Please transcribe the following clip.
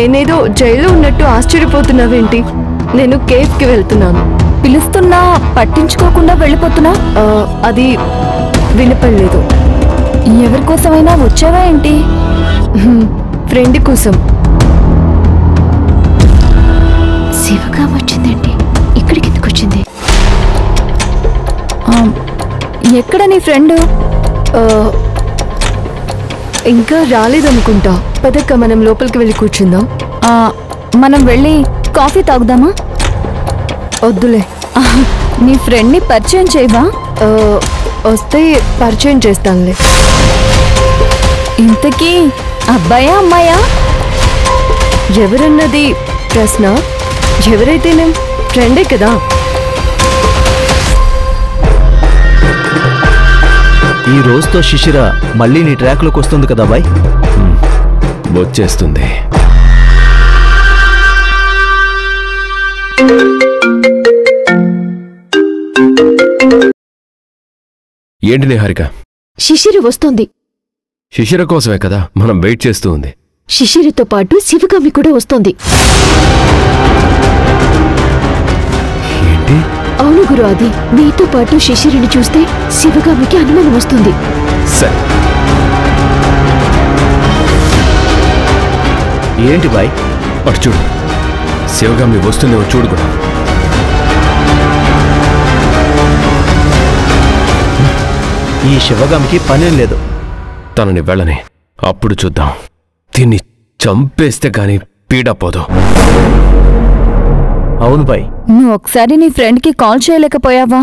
నేనేదో జైల్లో ఉన్నట్టు ఆశ్చర్యపోతున్నావేంటి? నేను కేఫ్కి వెళ్తున్నాను. పిలుస్తున్నా పట్టించుకోకుండా వెళ్ళిపోతున్నా? అది వినపడలేదు. ఎవరి కోసమైనా వచ్చావా ఏంటి? ఫ్రెండ్ కోసం. శివగా వచ్చిందేంటి? ఇక్కడికి ఎందుకు వచ్చింది? ఎక్కడ నీ ఫ్రెండ్? ఇంకా రాలేదనుకుంటా. పదక్క మనం లోపలికి వెళ్ళి కూర్చుందాం. మనం వెళ్ళి కాఫీ తాగుదామా? వద్దులే. నీ ఫ్రెండ్ని పరిచయం చేయవా? వస్తే పరిచయం చేస్తానులే. ఇంతకీ అబ్బాయా అమ్మాయా? ఎవరన్నది ప్రశ్న. ఎవరైతేనేం ఫ్రెండే కదా. ఈ రోజుతో శిశిర మళ్ళీ నీ ట్రాక్లోకి వస్తుంది కదా బాయ్? వచ్చేస్తుంది. ఏంటి నిహారిక? శిశిర వస్తోంది. శిశిర కోసమే కదా మనం వెయిట్ చేస్తూ ఉంది. శిశిరతో పాటు శివగామి కూడా వస్తోంది. ఏంటి? అవును గురు, అది మీతో పాటు శిశిరిని చూస్తే శివగామికి అనుమానం వస్తుంది. సరే. ఏంటి బాయ్? అటు చూడు, శివగామి వస్తుందేమో చూడు కూడా. ఈ శివగామికి పనేం లేదు. తనని వెళ్ళని, అప్పుడు చూద్దాం. దీన్ని చంపేస్తే గాని పీడపోదు. అవును బాయ్. నువ్వు ఒకసారి నీ ఫ్రెండ్కి కాల్ చేయలేకపోయావా?